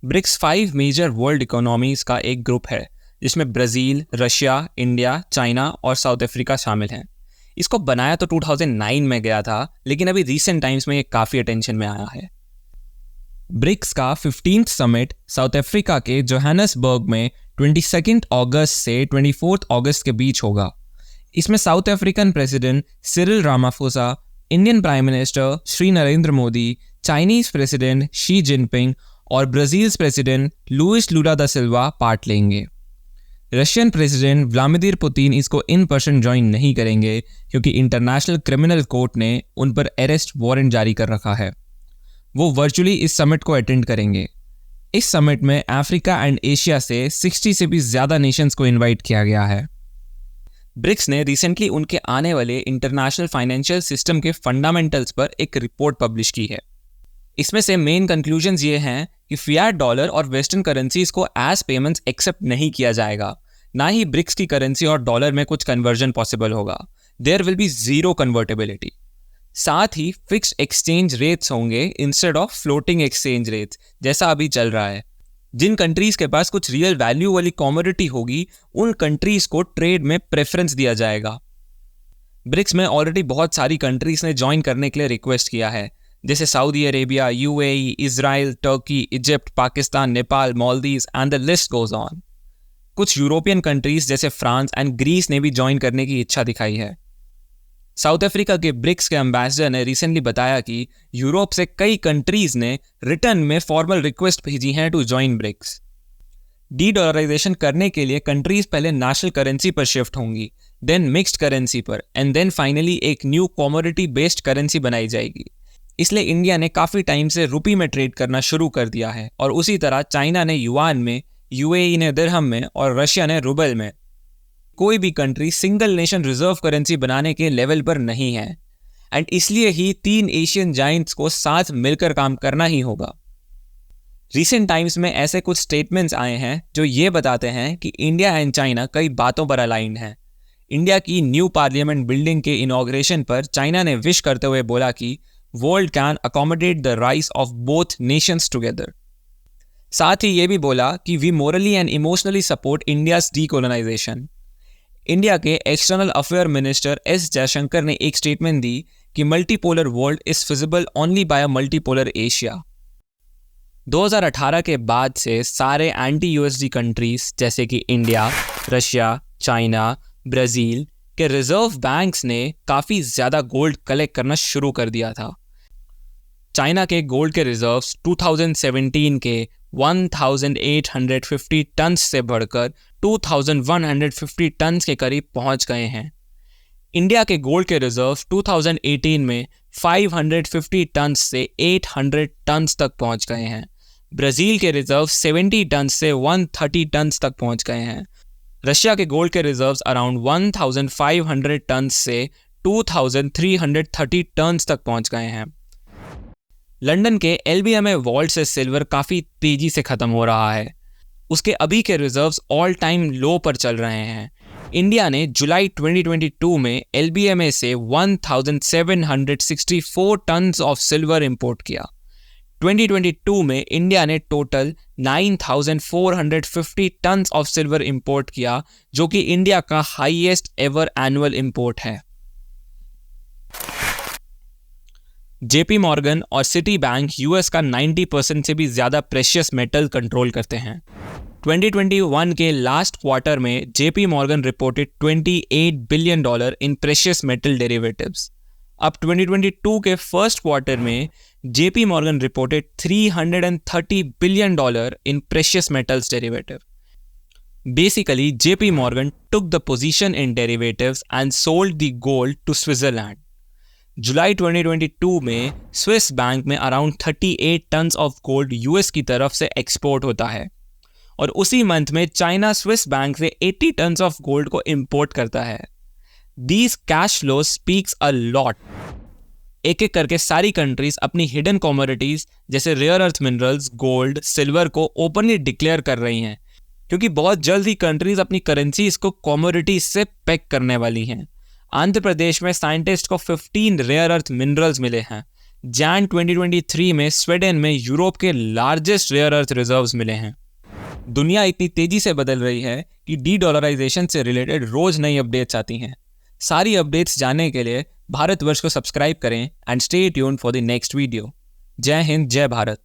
BRICS 5 major world economies का एक group है जिसमें ब्राज़ील, रशिया, इंडिया, चाइना और साउथ अफ्रीका शामिल हैं। इसको बनाया तो 2009 में गया था, लेकिन अभी रीसेंट टाइम्स में ये काफ़ी अटेंशन में आया है। ब्रिक्स का 15th समिट साउथ अफ्रीका के जोहान्सबर्ग में 22 अगस्त से 24 अगस्त के बीच होगा। इसमें south African president Cyril Ramaphosa, Indian prime minister Shri Narendra Modi, Chinese president Xi Jinping और ब्राज़ील प्रेसिडेंट लुइस लूला दा सिल्वा पार्ट लेंगे। रशियन प्रेसिडेंट व्लादिमीर पुतिन इसको इन पर्सन ज्वाइन नहीं करेंगे क्योंकि इंटरनेशनल क्रिमिनल कोर्ट ने उन पर अरेस्ट वारंट जारी कर रखा है। वो वर्चुअली इस समिट को अटेंड करेंगे। इस समिट में अफ्रीका एंड एशिया से 60 से भी ज़्यादा नेशंस को इनवाइट किया गया है। ब्रिक्स ने रिसेंटली उनके आने वाले इंटरनेशनल फाइनेंशियल सिस्टम के फंडामेंटल्स पर एक रिपोर्ट पब्लिश की है। इसमें से मेन कंक्लूजन्स ये हैं कि फियाट डॉलर और वेस्टर्न करेंसीज को एज पेमेंट्स एक्सेप्ट नहीं किया जाएगा, ना ही ब्रिक्स की करेंसी और डॉलर में कुछ कन्वर्जन पॉसिबल होगा। There will be zero convertibility. साथ ही फिक्स्ड एक्सचेंज रेट्स होंगे instead of floating exchange rates, जैसा अभी चल रहा है। जिन कंट्रीज के पास कुछ रियल वैल्यू वाली कमोडिटी होगी, उन कंट्रीज को ट्रेड में प्रेफरेंस दिया जाएगा। ब्रिक्स में ऑलरेडी बहुत सारी कंट्रीज ने ज्वाइन करने के लिए रिक्वेस्ट किया है, जैसे Saudi Arabia, UAE, Israel, Turkey, Egypt, Pakistan, Nepal, Maldives and the list goes on. कुछ यूरोपियन कंट्रीज जैसे फ्रांस एंड ग्रीस ने भी ज्वाइन करने की इच्छा दिखाई है। साउथ अफ्रीका के ब्रिक्स के एम्बेसडर ने रिसेंटली बताया कि यूरोप से कई कंट्रीज ने रिटर्न में फॉर्मल रिक्वेस्ट भेजी हैं to join BRICS. Dedollarisation करने के लिए कंट्रीज पहले नेशनल करेंसी पर शिफ्ट होंगी, देन मिक्स्ड करेंसी पर एंड देन फाइनली एक न्यू कमोडिटी बेस्ड करेंसी बनाई जाएगी। इसलिए इंडिया ने काफ़ी टाइम से रुपी में ट्रेड करना शुरू कर दिया है और उसी तरह चाइना ने युआन में, यूएई ने दिरहम में और रशिया ने रूबल में। कोई भी country single nation reserve currency बनाने के लेवल पर नहीं है एंड इसलिए ही 3 एशियन जाइंट्स को साथ मिलकर काम करना ही होगा। रिसेंट टाइम्स में ऐसे कुछ स्टेटमेंट्स आए हैं जो ये बताते हैं कि इंडिया एंड चाइना कई बातों पर अलाइंड हैं। इंडिया की न्यू पार्लियामेंट बिल्डिंग के इनॉग्रेशन पर चाइना ने विश करते हुए बोला कि world can accommodate the rise of both nations together. साथ ही ये भी बोला कि we morally and emotionally support India's decolonisation. India के external affair minister S Jaishankar ने एक स्टेटमेंट दी कि multipolar world is feasible only by a multipolar Asia. 2018 के बाद से सारे एंटी यूएसडी कंट्रीज जैसे कि इंडिया, रशिया, चाइना, ब्राज़ील के रिजर्व बैंक्स ने काफ़ी ज़्यादा गोल्ड कलेक्ट करना शुरू कर दिया था। चाइना के गोल्ड के रिजर्व्स 2017 के 1850 टन से बढ़कर 2150 टन के करीब पहुंच गए हैं। इंडिया के गोल्ड के रिजर्व्स 2018 में 550 टन से 800 टन तक पहुंच गए हैं। ब्राज़ील के रिजर्व 70 टन से 130 टन तक पहुंच गए हैं। रशिया के गोल्ड के रिजर्व्स अराउंड 1500 टन से 2330 टन तक पहुंच गए हैं। लंदन के LBMA वॉल्ट से सिल्वर काफ़ी तेज़ी से ख़त्म हो रहा है। उसके अभी के रिजर्व्स ऑल टाइम लो पर चल रहे हैं। इंडिया ने जुलाई 2022 में LBMA से 1764 टन ऑफ सिल्वर इंपोर्ट किया। 2022 में इंडिया ने total 9450 ton of silver import किया, जो कि इंडिया का हाईएस्ट एवर एनुअल इंपोर्ट है। JP मॉर्गन और सिटी बैंक US का 90% से भी ज़्यादा प्रेशियस मेटल कंट्रोल करते हैं। 2021 के लास्ट क्वार्टर में JP Morgan reported $28 billion in precious metal derivatives. अब 2022 के फर्स्ट क्वार्टर में JP Morgan reported $330 billion in precious metals derivative. Basically, JP Morgan took the position in derivatives and sold the gold to Switzerland. जुलाई 2022 में Swiss bank में around 38 ton of gold US की तरफ से export होता है और उसी मंथ में चाइना स्विस बैंक से 80 टन ऑफ गोल्ड को इंपोर्ट करता है। These cash flow speaks a lot. एक एक करके सारी कंट्रीज अपनी हिडन कमोडिटीज जैसे rare earth minerals, gold, silver को ओपनली डिक्लेयर कर रही हैं, क्योंकि बहुत जल्द ही कंट्रीज अपनी करेंसीज को कमोडिटीज से पैक करने वाली हैं। आंध्र प्रदेश में साइंटिस्ट को 15 रेयर अर्थ मिनरल्स मिले हैं, जैन 2023 में स्वीडन में यूरोप के लार्जेस्ट रेयर अर्थ रिजर्व्स मिले हैं। दुनिया इतनी तेजी से बदल रही है कि डी डॉलराइजेशन से रिलेटेड रोज नई अपडेट्स आती हैं। सारी अपडेट्स जानने के लिए भारतवर्ष को सब्सक्राइब करें and stay tuned for the next video. जय हिंद, जय भारत।